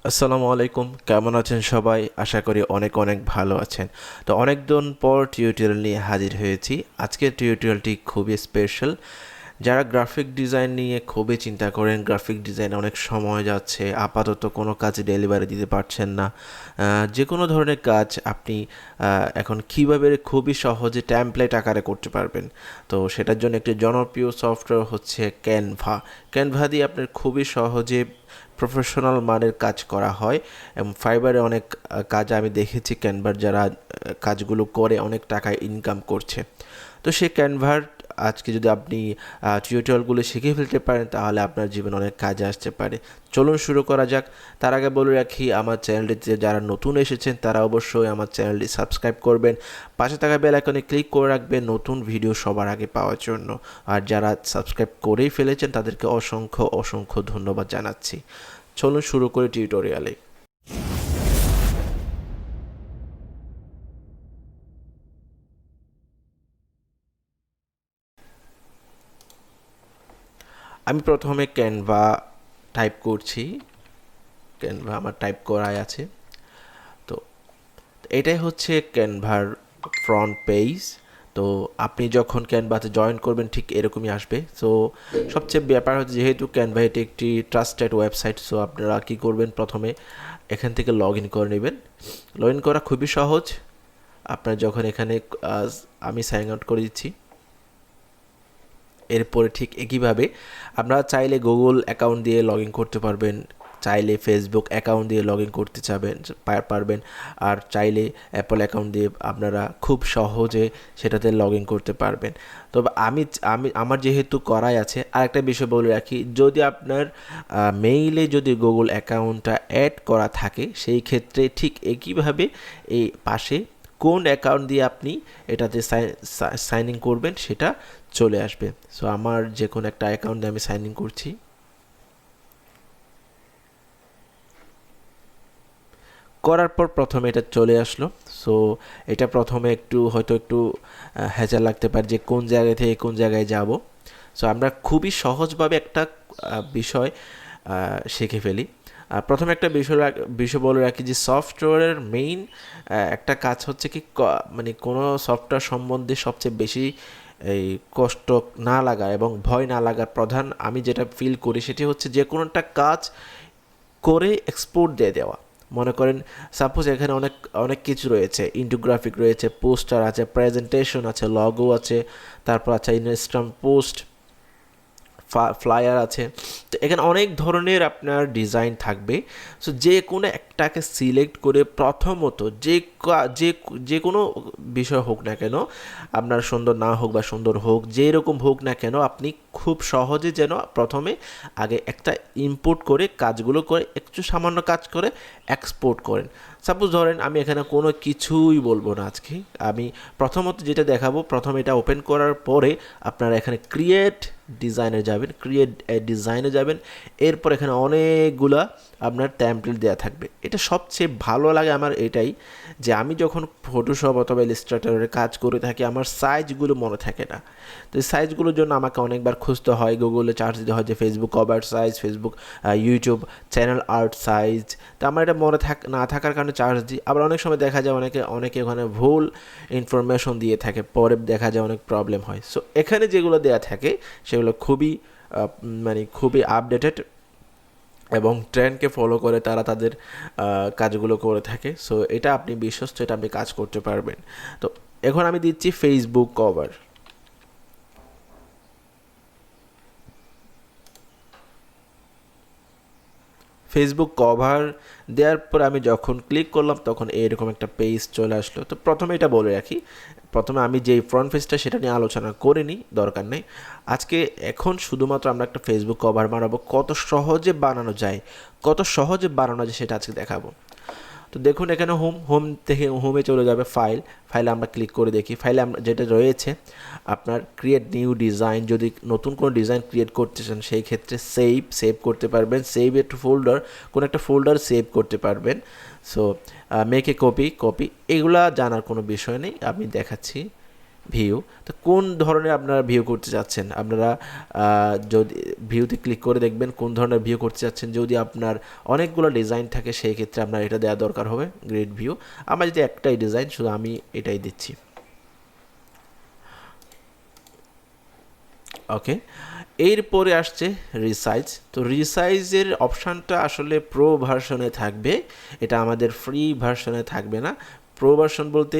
আসসালামু আলাইকুম, কেমন আছেন সবাই? আশা করি অনেক অনেক ভালো আছেন। তো অনেক দিন পর টিউটোরিয়াল নিয়ে হাজির হয়েছি। আজকের টিউটোরিয়ালটি খুবই স্পেশাল। যারা গ্রাফিক ডিজাইন নিয়ে খুবই চিন্তা করেন, গ্রাফিক ডিজাইনে অনেক সময় যাচ্ছে, আপাতত কোনো কাজ ডেলিভারি দিতে পারছেন না, যে কোনো ধরনের কাজ আপনি এখন কীভাবে খুবই সহজে ট্যাম্পলেট আকারে করতে পারবেন। তো সেটার জন্য একটি জনপ্রিয় সফটওয়্যার হচ্ছে ক্যানভা। ক্যানভা দিয়ে আপনার খুবই সহজে প্রফেশনাল মানের কাজ করা হয় এবং ফাইবারে অনেক কাজ আমি দেখেছি ক্যানভার যারা কাজগুলো করে অনেক টাকা ইনকাম করছে। তো সেই ক্যানভার আজকে যদি আপনি টিউটোরিয়ালগুলো শিখে ফেলতে পারেন তাহলে আপনার জীবনে অনেক কাজে আসতে পারে। চলুন শুরু করা যাক। তার আগে বলে রাখি, আমার চ্যানেলটিতে যারা নতুন এসেছেন তারা অবশ্যই আমার চ্যানেলটি সাবস্ক্রাইব করবেন, পাশে থাকা বেল আইকনে ক্লিক করে রাখবেন নতুন ভিডিও সবার আগে পাওয়ার জন্য। আর যারা সাবস্ক্রাইব করেই ফেলেছেন তাদেরকে অসংখ্য অসংখ্য ধন্যবাদ জানাচ্ছি। চলুন শুরু করি টিউটোরিয়ালে। আমি প্রথমে ক্যানভা টাইপ করছি। ক্যানভা আমার টাইপ করাই আছে। তো এটাই হচ্ছে ক্যানভার ফ্রন্ট পেজ। তো আপনি যখন ক্যানভাতে জয়েন করবেন ঠিক এরকমই আসবে। সো সবচেয়ে ব্যাপার হচ্ছে যেহেতু ক্যানভা এটি একটি ট্রাস্টেড ওয়েবসাইট, সো আপনারা কী করবেন, প্রথমে এখান থেকে লগ ইন করে নেবেন। লগ ইন করা খুবই সহজ। আপনার যখন এখানে আমি সাইন আউট করে দিচ্ছি, এরপরে ঠিক একইভাবে আপনারা চাইলে গুগল অ্যাকাউন্ট দিয়ে লগ ইন করতে পারবেন, চাইলে ফেসবুক অ্যাকাউন্ট দিয়ে লগ ইন করতে পারবেন, আর চাইলে অ্যাপল অ্যাকাউন্ট দিয়ে আপনারা খুব সহজে সেটাতে লগ ইন করতে পারবেন। তবে আমি আমি আমার যেহেতু করাই আছে, আরেকটা বিষয় বলে রাখি, যদি আপনার মেইলে যদি গুগল অ্যাকাউন্টটা অ্যাড করা থাকে সেই ক্ষেত্রে ঠিক একইভাবে এই পাশে কোন অ্যাকাউন্ট দিয়ে আপনি এটাতে সাইন ইন করবেন সেটা চলে আসবে। সো আমার যে কোনো একটা অ্যাকাউন্ট দিয়ে আমি সাইন ইন করছি। করার পর প্রথমে এটা চলে আসলো। সো এটা প্রথমে একটু হ্যাচা লাগতে পারে যে কোন জায়গা থেকে কোন জায়গায় যাব। সো আমরা খুবই সহজভাবে একটা বিষয় শিখে ফেলি। প্রথমে একটা বিষয় বলে রাখি যে সফটওয়্যারের মেইন একটা কাজ হচ্ছে কি, মানে কোনো সফটওয়্যার সম্বন্ধে সবচেয়ে বেশি এই কষ্ট না লাগা এবং ভয় না লাগার প্রধান আমি যেটা ফিল করি সেটি হচ্ছে যে কোনো একটা কাজ করে এক্সপোর্ট দিয়ে দেওয়া। মনে করেন সাপোজ এখানে অনেক অনেক কিছু রয়েছে, ইন্টোগ্রাফিক রয়েছে, পোস্টার আছে, প্রেজেন্টেশন আছে, লগো আছে, তারপর আছে ইনস্টাগ্রাম পোস্ট, ফ্লায়ার আছে। তো এখানে অনেক ধরনের আপনার ডিজাইন থাকবে। সো যে কোনো একটাকে সিলেক্ট করে প্রথমত যে যে কোনো বিষয় হোক না কেন, আপনার সুন্দর না হোক বা সুন্দর হোক, যেরকম হোক না কেন, আপনি খুব সহজে যেন প্রথমে আগে একটা ইম্পোর্ট করে কাজগুলো করে একটু সামান্য কাজ করে এক্সপোর্ট করেন। সাপোজ ধরেন আমি এখানে কোনো কিছুই বলবো না আজকে, আমি প্রথমত যেটা দেখাবো, প্রথমে এটা ওপেন করার পরে আপনারা এখানে ক্রিয়েট ডিজাইনে যাবেন। এরপর এখানে অনেকগুলা আপনার টেমপ্লেট দেওয়া থাকবে। এটা সবচেয়ে ভালো লাগে আমার এটাই, যে আমি যখন ফটোশপ অথবা ইলাস্ট্রেটরে কাজ করে থাকি আমার সাইজগুলো মনে থাকে না। তো এই সাইজগুলোর জন্য আমাকে অনেকবার খুঁজতে হয়, গুগলে চার্জ দিতে হয় যে Facebook cover size, Facebook YouTube channel art size. তো আমার এটা মনে না থাকার কারণে চার্জ দিই। আবার অনেক সময় দেখা যায় অনেকে ওখানে ভুল ইনফরমেশন দিয়ে থাকে, পরে দেখা যায় অনেক প্রবলেম হয়। সো এখানে যেগুলো দেওয়া থাকে সেগুলো খুবই আপডেটেড এবং ট্রেন্ডকে ফলো করে তারা তাদের কাজগুলো করে থাকে। সো এটা আপনি বিশ্বস্ত, এটা আপনি কাজ করতে পারবেন। তো এখন আমি দিচ্ছি ফেসবুক কভার। ফেসবুক কভার দেওয়ার পর আমি যখন ক্লিক করলাম তখন এরকম একটা পেজ চলে আসলো। তো প্রথমে এটা বলে রাখি, প্রথমে আমি যেই ফ্রন্ট পেজটা সেটা নিয়ে আলোচনা করিনি, দরকার নেই। এখন শুধুমাত্র আমরা একটা ফেসবুক কভার বানাবো, কত সহজে বানানো যায় সেটা আজকে দেখাবো। তো দেখুন এখানে হোম থেকে হোমে চলে যাবে, ফাইলে আমরা ক্লিক করে দেখি। ফাইলে আমরা যেটা রয়েছে আপনার ক্রিয়েট নিউ ডিজাইন, যদি নতুন কোনো ডিজাইন ক্রিয়েট করতে চান সেই ক্ষেত্রে সেভ করতে পারবেন, সেভ এ টু ফোল্ডার, কোনো একটা ফোল্ডার সেভ করতে পারবেন। সো মেক এ কপি, এগুলা জানার কোনো বিষয় নেই, আমি দেখাচ্ছি। ভিউ। তো কোন ধরনের আপনারা ভিউ করতে চাচ্ছেন, আপনারা যদি ভিউতে ক্লিক করে দেখবেন কোন ধরনের ভিউ করতে চাচ্ছেন। যদি আপনার অনেকগুলো ডিজাইন থাকে সেই ক্ষেত্রে আপনার এটা দেওয়া দরকার হবে গ্রিড ভিউ। আমার যদি একটাই ডিজাইন, শুধু আমি এটাই দিচ্ছি। ওকে, এরপরে আসছে রিসাইজ। তো রিসাইজের অপশানটা আসলে প্রো ভার্সনে থাকবে, এটা আমাদের ফ্রি ভার্সনে থাকবে না। প্রো ভার্সন বলতে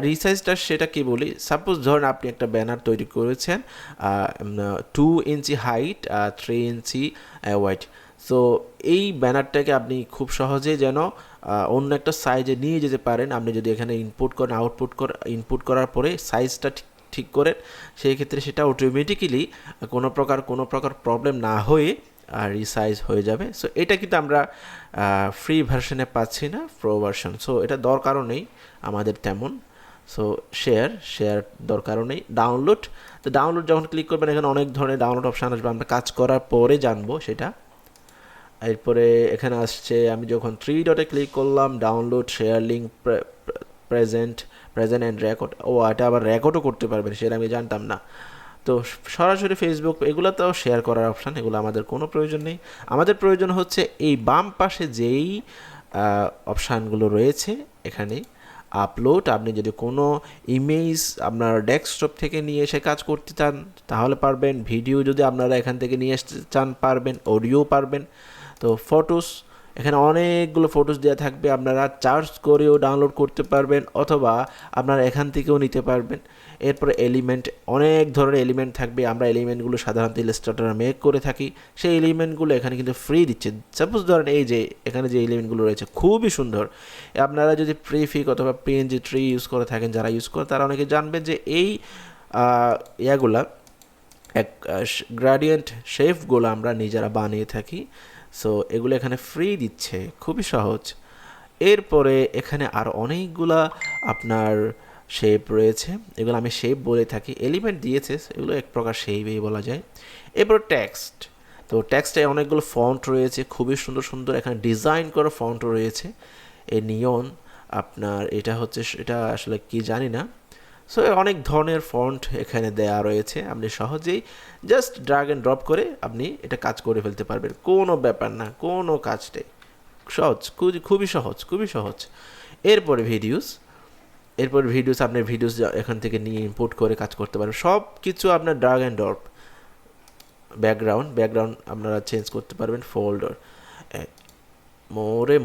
রিসাইজটা সেটা কি বলি, সাপোজ ধরেন আপনি একটা ব্যানার তৈরি করেছেন 2 ইঞ্চি হাইট 3 ইঞ্চি ওয়াইড। সো এই ব্যানারটাকে আপনি খুব সহজে যেন অন্য একটা সাইজে নিয়ে যেতে পারেন, আপনি যদি এখানে ইনপুট করেন, ইনপুট করার পরে সাইজটা ঠিক করেন, সেই ক্ষেত্রে সেটা অটোমেটিক্যালি কোনো প্রকার প্রবলেম না হয়ে রিসাইজ হয়ে যাবে। সো এটা কিন্তু আমরা ফ্রি ভার্সনে পাচ্ছি না, প্রো ভার্সন। সো এটা দরকারও নেই আমাদের তেমন। সো শেয়ার দরকারও নেই। ডাউনলোড, তো ডাউনলোড যখন ক্লিক করবেন এখানে অনেক ধরনের ডাউনলোড অপশান আসবে, আমরা কাজ করার পরে জানবো সেটা। এরপরে এখানে আসছে, আমি যখন 3 ডটে ক্লিক করলাম, download, share link, present and record. এটা আবার রেকর্ডও করতে পারবেন, সেটা আমি জানতাম না। তো সরাসরি ফেসবুক এগুলোতেও শেয়ার করার অপশান, এগুলো আমাদের কোনো প্রয়োজন নেই। আমাদের প্রয়োজন হচ্ছে এই বাম পাশে যেই অপশানগুলো রয়েছে এখানে আপলোড। আপনি যদি কোনো ইমেজ আপনার ডেস্কটপ থেকে নিয়ে এসে কাজ করতে চান তাহলে পারবেন, ভিডিও যদি আপনারা এখান থেকে নিয়ে আসতে চান পারবেন, অডিও পারবেন। তো ফটোস, এখানে অনেকগুলো ফটোস দেওয়া থাকবে, আপনারা চার্জ করেও ডাউনলোড করতে পারবেন অথবা আপনারা এখান থেকেও নিতে পারবেন। এরপরে এলিমেন্ট, অনেক ধরনের এলিমেন্ট থাকবে, আমরা এলিমেন্টগুলো সাধারণত ইলাস্ট্রেটরে মেক করে থাকি, সেই এলিমেন্টগুলো এখানে কিন্তু ফ্রি দিচ্ছে। সাপোজ ধরেন এই যে এখানে যে এলিমেন্টগুলো রয়েছে খুবই সুন্দর। আপনারা যদি প্রিফিক অথবা পিএনজি ট্রি ইউজ করে থাকেন, যারা ইউজ করে তারা অনেকে জানবেন যে এই ইয়াগুলা গ্রাডিয়েন্ট শেপগুলো আমরা নিজেরা বানিয়ে থাকি। সো এগুলো এখানে ফ্রি দিচ্ছে, খুবই সহজ। এরপরে এখানে আর অনেকগুলা আপনার শেপ রয়েছে, এগুলো আমি শেপ বলে থাকি, এলিমেন্ট দিয়েছে এগুলো এক প্রকার শেপই বলা যায়। এরপর টেক্সট, তো টেক্সটে অনেকগুলো ফন্ট রয়েছে, খুবই সুন্দর সুন্দর এখানে ডিজাইন করা ফন্ট রয়েছে। এই নিয়ন আপনার এটা আসলে কি জানি না। সো অনেক ধরনের ফন্ট এখানে দেয়া রয়েছে, আপনি সহজেই জাস্ট ড্র্যাগ অ্যান্ড ড্রপ করে আপনি এটা কাজ করে ফেলতে পারবেন, কোনো ব্যাপার না, কোনো কাজটাই সহজ, খুবই সহজ। এরপরে ভিডিওস, আপনি ভিডিওস এখান থেকে নিয়ে ইম্পোর্ট করে কাজ করতে পারবেন, সব কিছু আপনার ড্র্যাগ অ্যান্ড ড্রপ। ব্যাকগ্রাউন্ড আপনারা চেঞ্জ করতে পারবেন, ফোল্ডার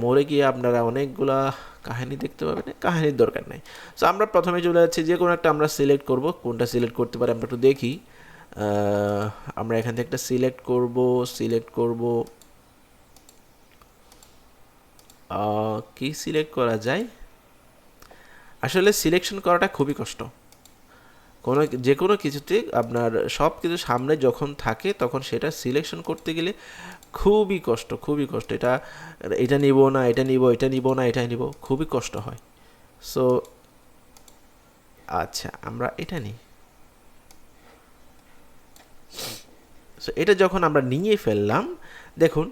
মোড়ে গিয়ে আপনারা অনেকগুলা কাহিনী দেখতে পাবেন, কাহিনীর দরকার নেই। সো আমরা প্রথমে চলে যাচ্ছি, যে কোনো একটা আমরা সিলেক্ট করব, কোনটা সিলেক্ট করতে পারি আমরা একটু দেখি। আমরা এখান থেকে একটা সিলেক্ট করব কি সিলেক্ট করা যায়। আসলে সিলেকশন করাটা খুবই কষ্ট, যে কোনো কিছুতে আপনার সব কিছু সামনে যখন থাকে তখন সেটা সিলেকশন করতে গেলে খুবই কষ্ট। এটা নিব না, এটা নিব, খুবই কষ্ট হয়। সো আচ্ছা, আমরা এটা নিই। সো এটা যখন আমরা নিয়ে ফেললাম, দেখুন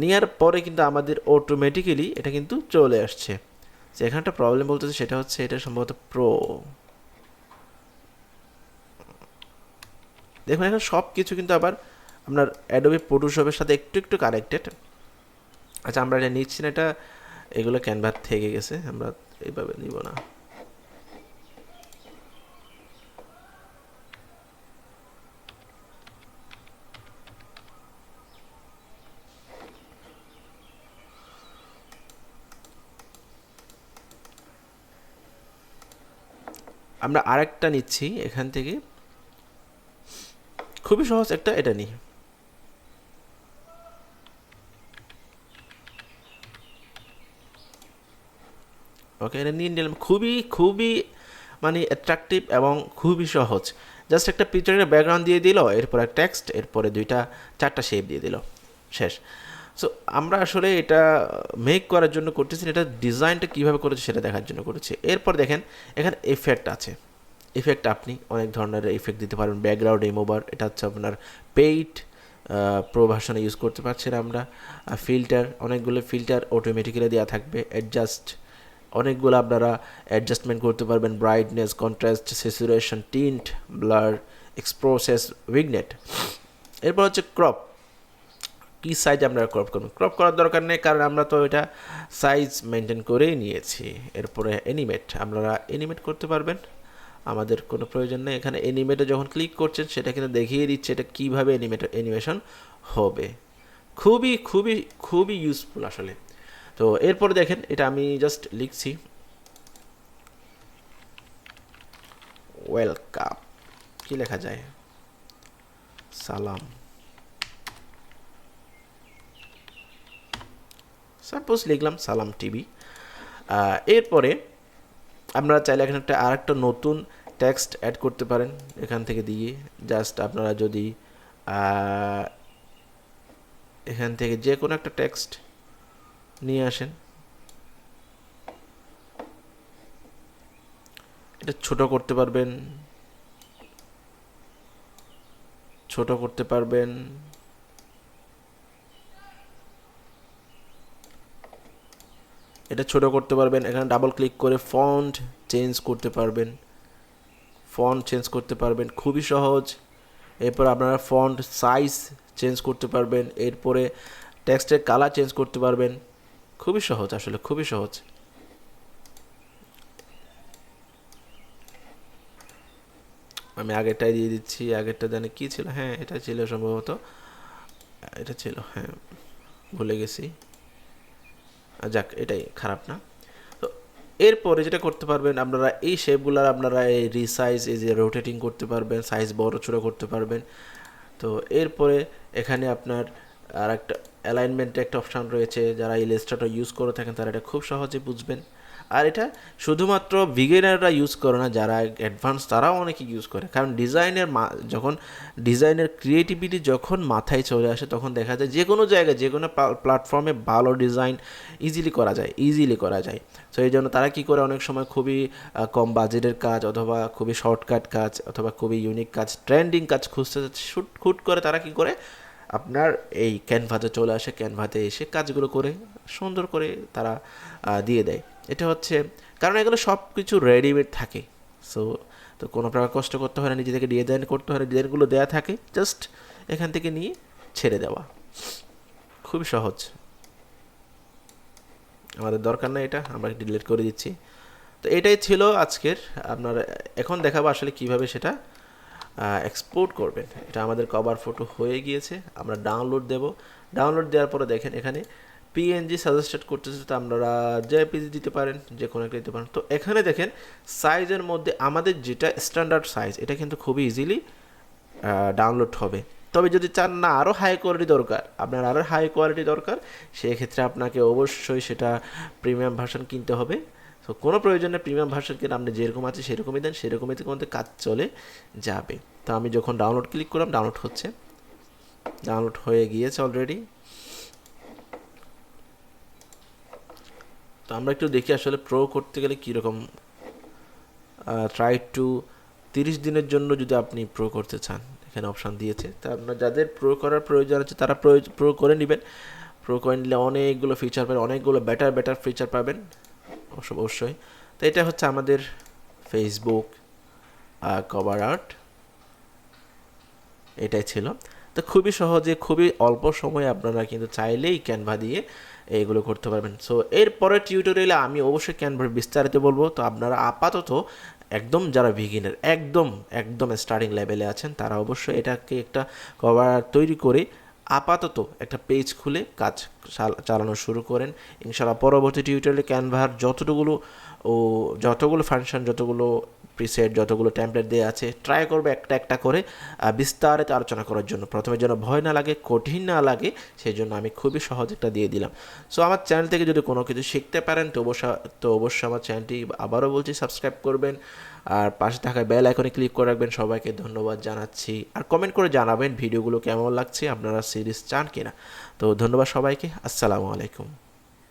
নেওয়ার পরে কিন্তু আমাদের অটোমেটিক্যালি এটা কিন্তু চলে আসছে। এখানে একটা প্রবলেম বলতেছে, সেটা হচ্ছে এটা সম্ভবত প্রো। দেখুন এখানে সব কিছু কিন্তু আবার আপনার অ্যাডোবি ফটোশপের সাথে একটু কানেক্টেড। আচ্ছা, আমরা এটা নিচ্ছি না, এটা এগুলো ক্যানভার থেকে গেছে, আমরা এইভাবে নিব না। আমরা আরেকটা নিচ্ছি এখান থেকে, খুবই সহজ একটা, এটা নিই। ওকে, এটা নিয়ে নিলাম, খুবই মানে অ্যাট্রাকটিভ এবং খুবই সহজ। জাস্ট একটা পিকচারের ব্যাকগ্রাউন্ড দিয়ে দিল, এরপর একটা টেক্সট, এরপরে 2-4টা শেপ দিয়ে দিল, শেষ। সো আমরা আসলে এটা মেক করার জন্য করতেছি, এটা ডিজাইনটা কীভাবে করেছে সেটা দেখার জন্য করেছি। এরপর দেখেন এখানে এফেক্ট আছে, ইফেক্ট আপনি অনেক ধরনের ইফেক্ট দিতে পারবেন। ব্যাকগ্রাউন্ড রিমুভার, এটা হচ্ছে আপনার পেইড প্রো ভার্সনে ইউজ করতে পারছি না আমরা। ফিল্টার, অনেকগুলো ফিল্টার অটোমেটিক্যালি দেওয়া থাকবে। অ্যাডজাস্ট, অনেকগুলো আপনারা অ্যাডজাস্টমেন্ট করতে পারবেন, brightness, contrast, saturation, tint, blur, expresses, vignette. এরপর হচ্ছে ক্রপ। কী সাইজ আপনারা ক্রপ করবেন? ক্রপ করার দরকার নেই, কারণ আমরা তো এটা সাইজ মেনটেন করেই নিয়েছি। এরপরে অ্যানিমেট, আপনারা অ্যানিমেট করতে পারবেন, আমাদের কোনো প্রয়োজন নেই। এখানে অ্যানিমেটে যখন ক্লিক করছেন সেটা কিন্তু দেখিয়ে দিচ্ছে এটা কীভাবে অ্যানিমেশন হবে। খুবই খুবই খুবই ইউজফুল আসলে। তো এরপরে দেখেন, এটা আমি জাস্ট লিখছি ওয়েলকাম, কি লেখা যায়, সালাম, সাপোজ লিখলাম সালাম টিভি। এরপরে আপনারা চাইলে এখানে আরেকটা নতুন টেক্সট অ্যাড করতে পারেন এখান থেকে দিয়ে। জাস্ট আপনারা যদি এখান থেকে যে কোনো একটা টেক্সট নিয়ে আসেন, এটা ছোট করতে পারবেন, ছোট করতে পারবেন, এটা ছোট করতে পারবেন। এখানে ডাবল ক্লিক করে ফন্ট চেঞ্জ করতে পারবেন, ফন্ট চেঞ্জ করতে পারবেন, খুবই সহজ। এরপর আপনারা ফন্ট সাইজ চেঞ্জ করতে পারবেন, এরপরে টেক্সটের কালার চেঞ্জ করতে পারবেন। খুবই সহজ আসলে, খুবই সহজ। আমি আগেরটাই দিয়ে দিচ্ছি, আগেরটা জানি কী ছিল, হ্যাঁ এটা ছিল সম্ভবত, এটা ছিল, হ্যাঁ ভুলে গেছি, যাক এটাই খারাপ না। তো এরপরে যেটা করতে পারবেন আপনারা, এই শেপগুলোর আপনারা এই রিসাইজ, এই যে রোটেটিং করতে পারবেন, সাইজ বড় ছোটো করতে পারবেন। তো এরপরে এখানে আপনার আর একটা অ্যালাইনমেন্টে একটা অপশান রয়েছে, যারা ইলাস্ট্রেটর ইউজ করে থাকেন তারা এটা খুব সহজে বুঝবেন। আর এটা শুধুমাত্র বিগিনাররা ইউজ করে না, যারা অ্যাডভান্স তারাও অনেকে ইউজ করে, কারণ যখন ডিজাইনের ক্রিয়েটিভিটি যখন মাথায় চলে আসে তখন দেখা যায় যে কোনো জায়গায় যে কোনো প্ল্যাটফর্মে ভালো ডিজাইন ইজিলি করা যায়। তো এই জন্য তারা কী করে, অনেক সময় খুবই কম বাজেটের কাজ অথবা খুবই শর্টকাট কাজ অথবা খুবই ইউনিক কাজ, ট্রেন্ডিং কাজ খুঁজতে হুট করে তারা কী করে আপনার এই ক্যানভাতে চলে আসে, ক্যানভাতে এসে কাজগুলো করে সুন্দর করে তারা দিয়ে দেয়। এটা হচ্ছে কারণ এগুলো সব কিছু রেডিমেড থাকে, তো কোনো প্রকার কষ্ট করতে হয় না, নিজে থেকে ডিজাইন করতে হয় না, ডিজাইনগুলো দেওয়া থাকে, জাস্ট এখান থেকে নিয়ে ছেড়ে দেওয়া, খুবই সহজ। আমাদের দরকার না এটা, আমরা ডিলিট করে দিচ্ছি। তো এটাই ছিল আজকের, আপনার এখন দেখাবো আসলে কিভাবে সেটা এক্সপোর্ট করবেন। এটা আমাদের কভার ফটো হয়ে গিয়েছে, আমরা ডাউনলোড দেব। ডাউনলোড দেওয়ার পরে দেখেন এখানে পিএনজি সাজেস্টেড করতেছে, তো আপনারা জেপিজি দিতে পারেন, যে কোনো একটা দিতে পারেন। তো এখানে দেখেন সাইজের মধ্যে আমাদের যেটা স্ট্যান্ডার্ড সাইজ, এটা কিন্তু খুবই ইজিলি ডাউনলোড হবে। তবে যদি চান না আরও হাই কোয়ালিটি দরকার, আপনার আরও হাই কোয়ালিটি দরকার, সেক্ষেত্রে আপনাকে অবশ্যই সেটা প্রিমিয়াম ভার্সন কিনতে হবে। তো কোনো প্রয়োজনে প্রিমিয়াম ভার্সন কিনে আপনি যেরকম আছে সেরকমই দেন, সেরকমই মধ্যে কাজ চলে যাবে। তো আমি যখন ডাউনলোড ক্লিক করলাম, ডাউনলোড হচ্ছে, ডাউনলোড হয়ে গিয়েছে অলরেডি। তো আমরা একটু দেখি আসলে প্রো করতে গেলে কীরকম। ট্রাই টু 30 দিনের জন্য যদি আপনি প্রো করতে চান, এখানে অপশান দিয়েছে। তা আপনার যাদের প্রো করার প্রয়োজন আছে তারা প্রো করে নেবেন। প্রো করে নিলে অনেকগুলো ফিচার পাবেন, অনেকগুলো বেটার ফিচার পাবেন অবশ্যই। তো এটা হচ্ছে আমাদের ফেসবুক কভার আর্ট, এটাই ছিল। তো খুবই সহজে, খুবই অল্প সময়ে আপনারা কিন্তু চাইলেই ক্যানভা দিয়ে এইগুলো করতে পারবেন। সো এর পরের টিউটোরিয়ালে আমি অবশ্যই ক্যানভার বিস্তারিত বলবো। তো আপনারা আপাতত একদম যারা বিগিনার, একদম স্টার্টিং লেভেলে আছেন, তারা অবশ্যই এটাকে একটা কভার তৈরি করে আপাতত একটা পেজ খুলে কাজ চালানো শুরু করেন। ইনশাআল্লাহ পরবর্তী টিউটোরিয়ালে ক্যানভার যতগুলো ফাংশন, যতগুলো প্রিসেট, যতগুলো টেমপ্লেট দেওয়া আছে, ট্রাই করবে একটা করে বিস্তারিত আলোচনা করার জন্য। প্রথমে যেন ভয় না লাগে, কঠিন না লাগে, সেই জন্য আমি খুবই সহজ একটা দিয়ে দিলাম। সো আমার চ্যানেল থেকে যদি কোনো কিছু শিখতে পারেন তো অবশ্যই আমার চ্যানেলটি আবারও বলছি সাবস্ক্রাইব করবেন, আর পাশে থাকা বেল আইকনে ক্লিক করে রাখবেন। সবাইকে ধন্যবাদ জানাচ্ছি, আর কমেন্ট করে জানাবেন ভিডিওগুলো কেমন লাগছে, আপনারা সিরিজ চান কিনা। তো ধন্যবাদ সবাইকে, আসসালামু আলাইকুম।